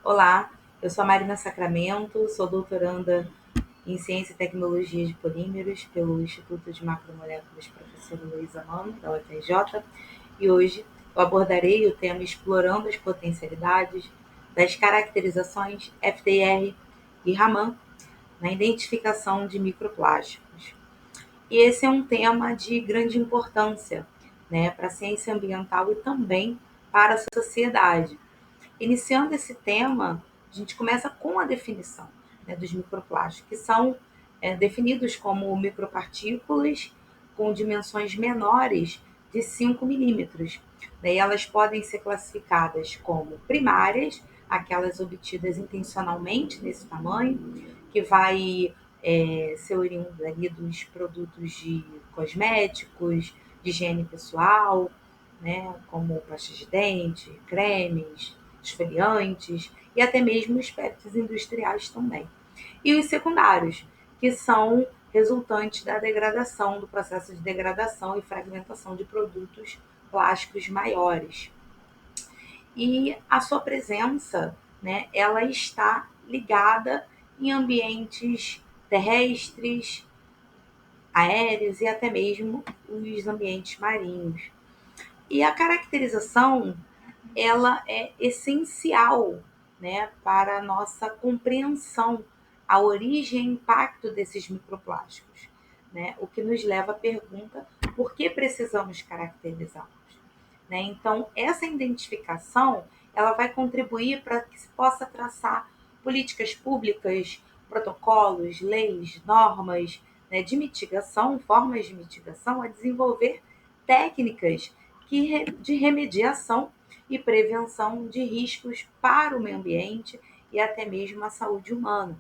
Olá, eu sou a Marina Sacramento, sou doutoranda em Ciência e Tecnologia de Polímeros pelo Instituto de Macromoléculas Professora Luísa Mano, da UFRJ, e hoje eu abordarei o tema explorando as potencialidades das caracterizações FTIR e Raman na identificação de microplásticos. E esse é um tema de grande importância, né, para a ciência ambiental e também para a sociedade. Iniciando esse tema, a gente começa com a definição, né, dos microplásticos, que são definidos como micropartículas com dimensões menores de 5 milímetros. Daí elas podem ser classificadas como primárias, aquelas obtidas intencionalmente nesse tamanho, que vai ser oriunda ali dos produtos de cosméticos, de higiene pessoal, né, como pastas de dente, cremes, esfoliantes e até mesmo aspectos industriais também. E os secundários, que são resultantes da degradação, do processo de degradação e fragmentação de produtos plásticos maiores. E a sua presença, né, ela está ligada em ambientes terrestres, aéreos e até mesmo os ambientes marinhos. E a caracterização ela é essencial, né, para a nossa compreensão, a origem e impacto desses microplásticos, né? O que nos leva à pergunta por que precisamos caracterizá-los, né? Então, essa identificação ela vai contribuir para que se possa traçar políticas públicas, protocolos, leis, normas, né, de mitigação, formas de mitigação, a desenvolver técnicas de remediação e prevenção de riscos para o meio ambiente e até mesmo a saúde humana.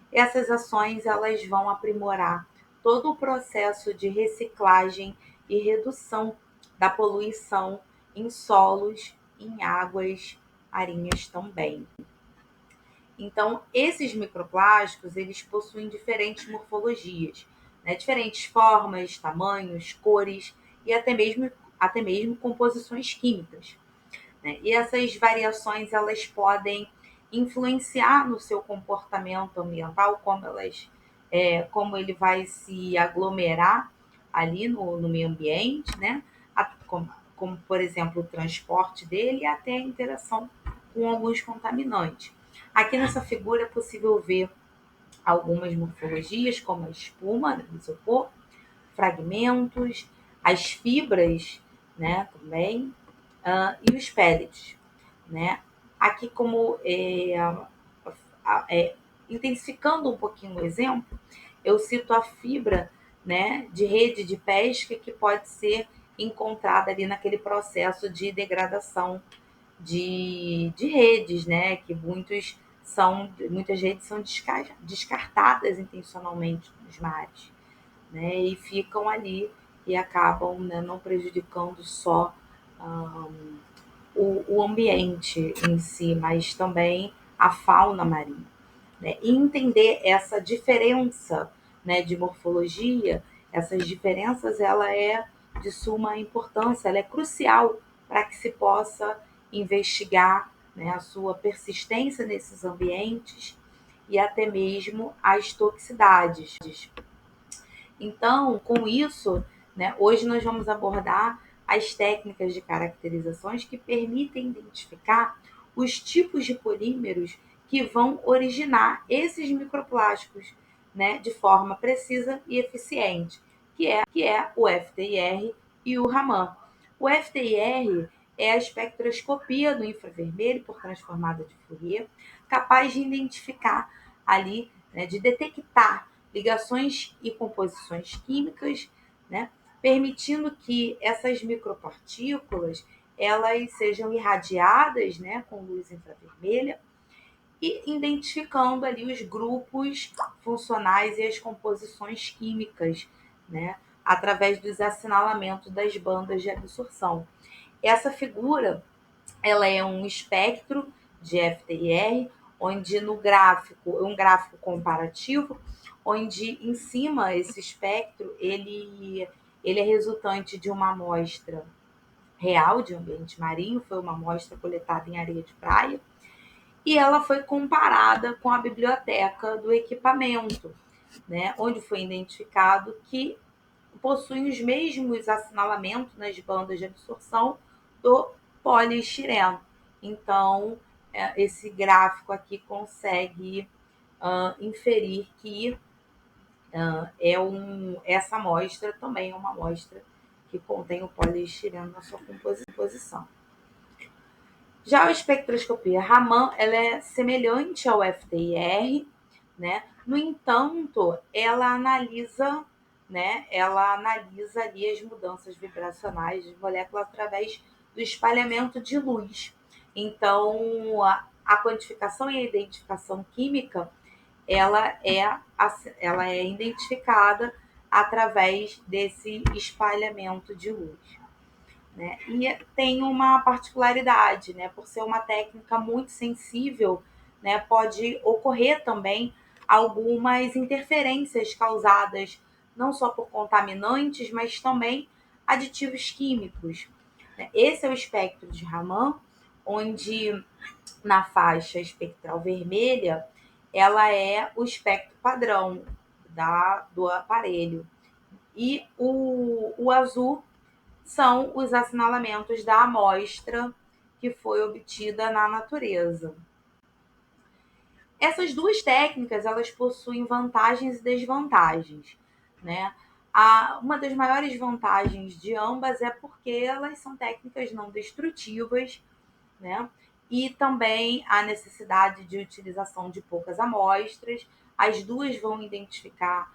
Essas ações elas vão aprimorar todo o processo de reciclagem e redução da poluição em solos, em águas marinhas também. Então, esses microplásticos, eles possuem diferentes morfologias, né? Diferentes formas, tamanhos, cores e até mesmo composições químicas, né? E essas variações elas podem influenciar no seu comportamento ambiental, como ele vai se aglomerar ali no meio ambiente, né? Como, por exemplo, o transporte dele e até a interação com alguns contaminantes. Aqui nessa figura é possível ver algumas morfologias, como a espuma do isopor, fragmentos, as fibras, né, também, e os pellets, né? Aqui como intensificando um pouquinho o exemplo, eu cito a fibra, né, de rede de pesca que pode ser encontrada ali naquele processo de degradação de redes, né, que muitas redes são descartadas intencionalmente nos mares, né, e ficam ali e acabam, né, não prejudicando só o ambiente em si, mas também a fauna marinha, né? E entender essa diferença, né, de morfologia, essas diferenças, ela é de suma importância, ela é crucial para que se possa investigar, né, a sua persistência nesses ambientes e até mesmo as toxicidades. Então, com isso, né, hoje nós vamos abordar as técnicas de caracterizações que permitem identificar os tipos de polímeros que vão originar esses microplásticos, né, de forma precisa e eficiente, que é o FTIR e o Raman. O FTIR é a espectroscopia do infravermelho por transformada de Fourier, capaz de identificar ali, né, de detectar ligações e composições químicas, né, permitindo que essas micropartículas elas sejam irradiadas, né, com luz infravermelha e identificando ali os grupos funcionais e as composições químicas, né, através dos assinalamentos das bandas de absorção. Essa figura ela é um espectro de FTIR, onde no gráfico, é um gráfico comparativo, onde em cima esse espectro ele é resultante de uma amostra real de ambiente marinho, foi uma amostra coletada em areia de praia, e ela foi comparada com a biblioteca do equipamento, né, onde foi identificado que possuem os mesmos assinalamentos nas bandas de absorção do poliestireno. Então, esse gráfico aqui consegue inferir que essa amostra também é uma amostra que contém o poliestireno na sua composição. Já a espectroscopia Raman, ela é semelhante ao FTIR, né? No entanto, ela analisa ali as mudanças vibracionais de moléculas através do espalhamento de luz. Então, a quantificação e a identificação química, ela é identificada através desse espalhamento de luz. Né? E tem uma particularidade, né? Por ser uma técnica muito sensível, né? Pode ocorrer também algumas interferências causadas não só por contaminantes, mas também aditivos químicos. Esse é o espectro de Raman, onde na faixa espectral vermelha ela é o espectro padrão do aparelho. E o azul são os assinalamentos da amostra que foi obtida na natureza. Essas duas técnicas, elas possuem vantagens e desvantagens, né? Uma das maiores vantagens de ambas é porque elas são técnicas não destrutivas, né? E também a necessidade de utilização de poucas amostras. As duas vão identificar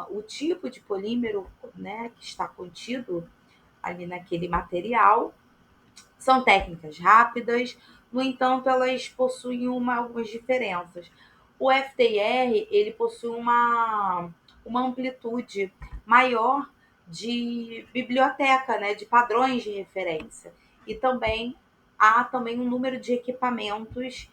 o tipo de polímero, né, que está contido ali naquele material. São técnicas rápidas, no entanto, elas possuem algumas diferenças. O FTIR, ele possui uma amplitude maior de biblioteca, né, de padrões de referência. E também há também um número de equipamentos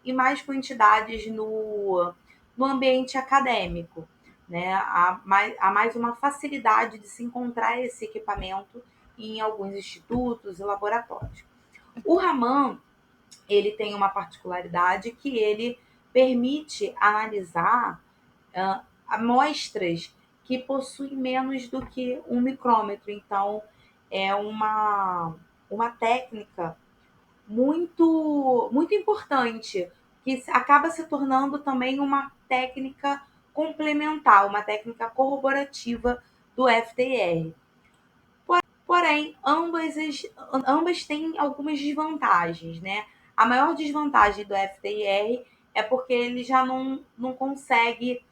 e mais quantidades no ambiente acadêmico. Né? Há mais uma facilidade de se encontrar esse equipamento em alguns institutos e laboratórios. O Raman, ele tem uma particularidade que ele permite analisar amostras que possuem menos do que 1 micrômetro. Então, é uma técnica muito importante, que acaba se tornando também uma técnica complementar, uma técnica corroborativa do FTIR. Porém, ambas têm algumas desvantagens, né? A maior desvantagem do FTIR é porque ele já não consegue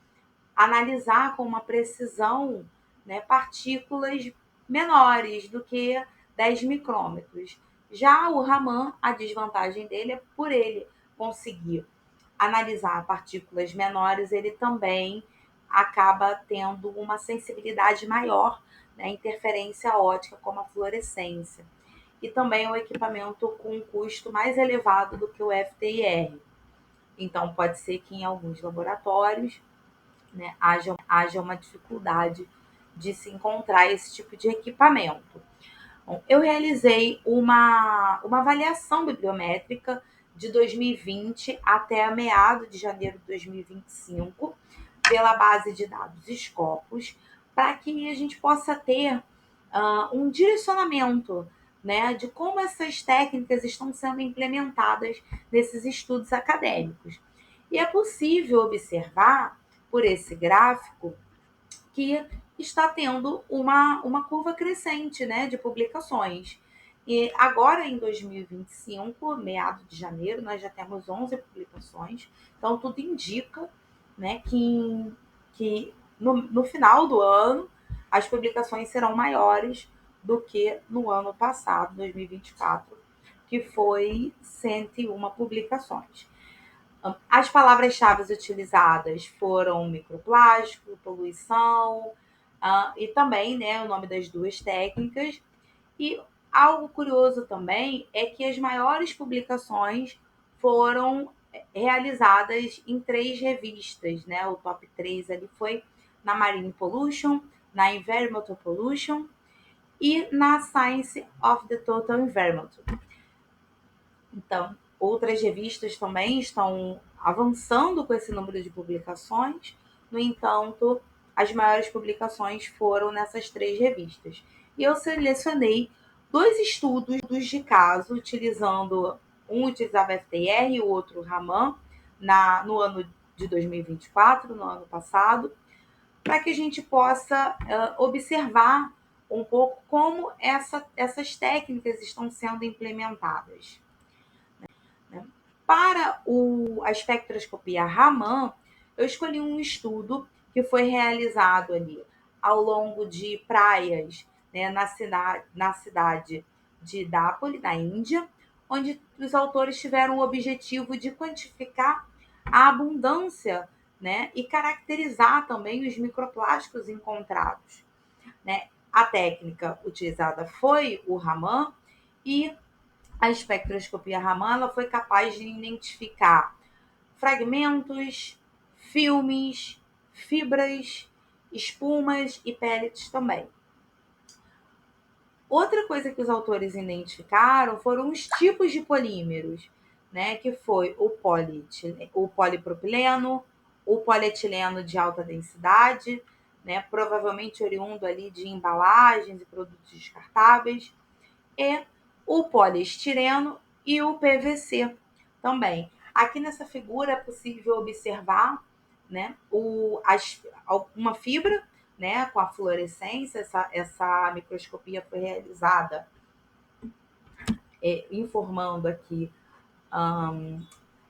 analisar com uma precisão, né, partículas menores do que 10 micrômetros. Já o Raman, a desvantagem dele é por ele conseguir analisar partículas menores, ele também acaba tendo uma sensibilidade maior, né, interferência óptica, como a fluorescência. E também é um equipamento com um custo mais elevado do que o FTIR. Então, pode ser que em alguns laboratórios, né, haja uma dificuldade de se encontrar esse tipo de equipamento. Bom, eu realizei uma avaliação bibliométrica de 2020 até meados de janeiro de 2025, pela base de dados Scopus, para que a gente possa ter um direcionamento, né, de como essas técnicas estão sendo implementadas nesses estudos acadêmicos. E é possível observar, por esse gráfico, que está tendo uma curva crescente, né, de publicações. E agora, em 2025, meados de janeiro, nós já temos 11 publicações. Então, tudo indica, né, que no final do ano as publicações serão maiores do que no ano passado, 2024, que foi 101 publicações. As palavras-chave utilizadas foram microplástico, poluição, e também, né, o nome das duas técnicas. E algo curioso também é que as maiores publicações foram realizadas em 3 revistas, né? O top 3 ali foi na Marine Pollution, na Environmental Pollution e na Science of the Total Environment. Então, Outras revistas também estão avançando com esse número de publicações. No entanto, as maiores publicações foram nessas 3 revistas. E eu selecionei 2 estudos de caso, um utilizava FTIR e o outro Raman, no ano de 2024, no ano passado, para que a gente possa observar um pouco como essas técnicas estão sendo implementadas. Para a espectroscopia Raman, eu escolhi um estudo que foi realizado ali ao longo de praias, né, na cidade de Dápoli, na Índia, onde os autores tiveram o objetivo de quantificar a abundância, né, e caracterizar também os microplásticos encontrados. Né? A técnica utilizada foi o Raman e a espectroscopia Raman ela foi capaz de identificar fragmentos, filmes, fibras, espumas e pellets também. Outra coisa que os autores identificaram foram os tipos de polímeros, né? Que foi o polipropileno, o polietileno de alta densidade, né? Provavelmente oriundo ali de embalagens e produtos descartáveis, e o poliestireno e o PVC também. Aqui nessa figura é possível observar, né, uma fibra, né, com a fluorescência. Essa microscopia foi realizada informando aqui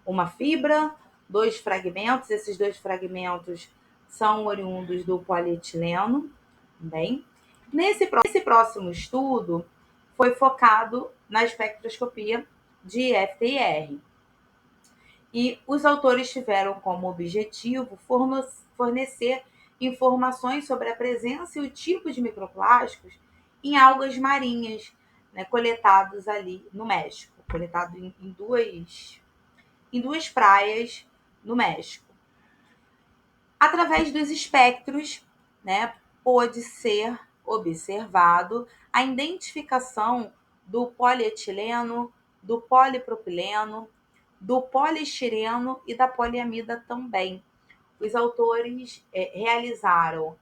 uma fibra, 2 fragmentos. Esses 2 fragmentos são oriundos do polietileno também. Nesse próximo estudo, foi focado na espectroscopia de FTIR. E os autores tiveram como objetivo fornecer informações sobre a presença e o tipo de microplásticos em algas marinhas, né, coletados ali no México, coletado em duas praias no México. Através dos espectros, né, pôde ser observado a identificação do polietileno, do polipropileno, do poliestireno e da poliamida também. Os autores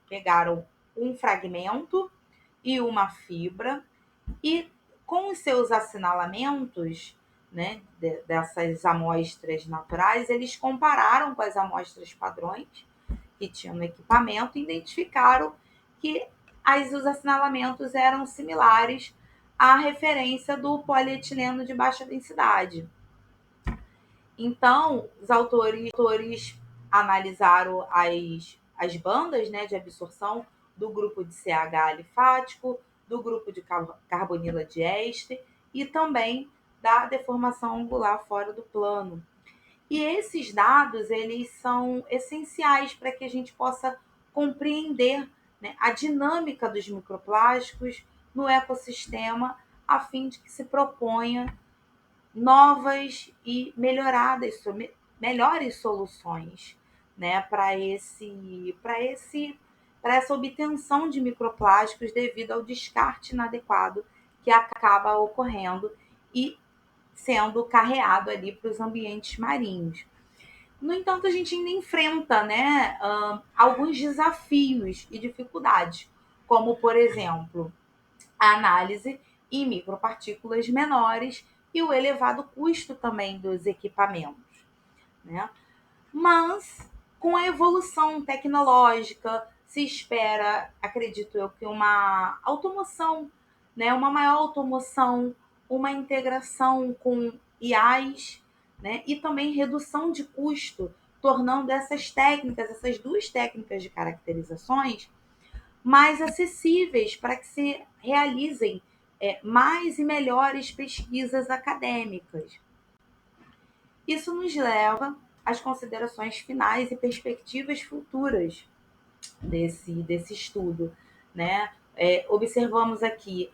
pegaram um fragmento e uma fibra e com os seus assinalamentos, né, dessas amostras naturais, eles compararam com as amostras padrões que tinham no equipamento e identificaram que os assinalamentos eram similares à referência do polietileno de baixa densidade. Então, os autores analisaram as bandas, né, de absorção do grupo de CH alifático, do grupo de carbonila de éster e também da deformação angular fora do plano. E esses dados, eles são essenciais para que a gente possa compreender, né, a dinâmica dos microplásticos no ecossistema, a fim de que se proponha novas e melhores soluções, né, para essa obtenção de microplásticos devido ao descarte inadequado que acaba ocorrendo e sendo carreado ali para os ambientes marinhos. No entanto, a gente ainda enfrenta, né, alguns desafios e dificuldades, como, por exemplo, a análise em micropartículas menores e o elevado custo também dos equipamentos, né? Mas, com a evolução tecnológica, se espera, acredito eu, que uma automação, né, uma maior automação, uma integração com IAs, né, e também redução de custo, tornando essas 2 técnicas de caracterizações mais acessíveis para que se realizem mais e melhores pesquisas acadêmicas. Isso nos leva às considerações finais e perspectivas futuras desse estudo, né? Observamos aqui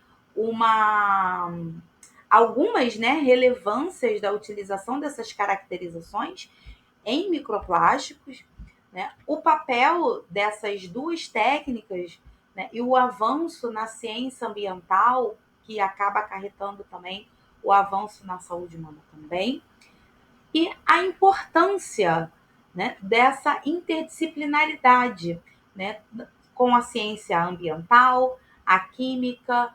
algumas, né, relevâncias da utilização dessas caracterizações em microplásticos, né? O papel dessas 2 técnicas, né, e o avanço na ciência ambiental, que acaba acarretando também o avanço na saúde humana também, e a importância, né, dessa interdisciplinaridade, né, com a ciência ambiental, a química,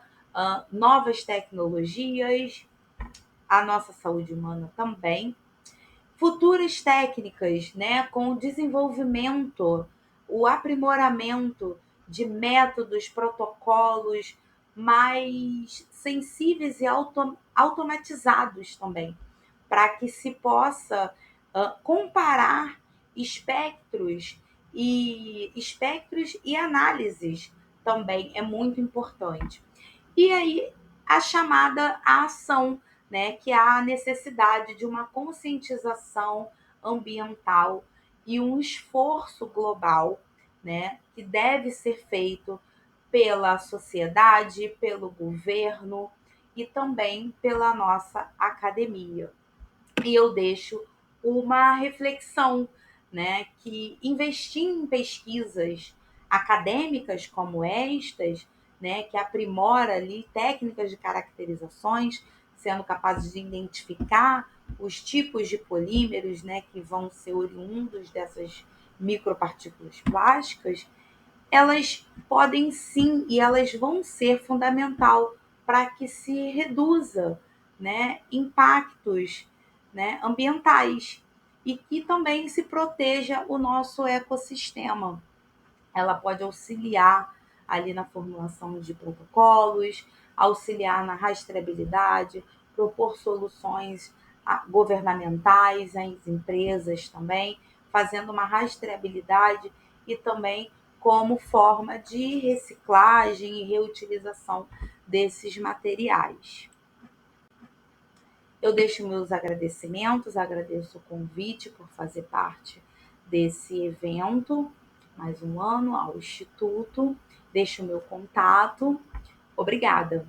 novas tecnologias, a nossa saúde humana também, futuras técnicas, né, com o desenvolvimento, o aprimoramento de métodos, protocolos mais sensíveis e automatizados também, para que se possa comparar espectros e análises também é muito importante. E aí a chamada à ação, né, que há a necessidade de uma conscientização ambiental e um esforço global, né, que deve ser feito pela sociedade, pelo governo e também pela nossa academia. E eu deixo uma reflexão, né, que investir em pesquisas acadêmicas como estas, né, que aprimora ali técnicas de caracterizações, sendo capazes de identificar os tipos de polímeros, né, que vão ser oriundos dessas micropartículas plásticas, elas podem sim e elas vão ser fundamental para que se reduza, né, impactos, né, ambientais e que também se proteja o nosso ecossistema. Ela pode auxiliar ali na formulação de protocolos, auxiliar na rastreabilidade, propor soluções governamentais às empresas também, fazendo uma rastreabilidade e também como forma de reciclagem e reutilização desses materiais. Eu deixo meus agradecimentos, agradeço o convite por fazer parte desse evento, mais um ano ao Instituto, deixo o meu contato. Obrigada.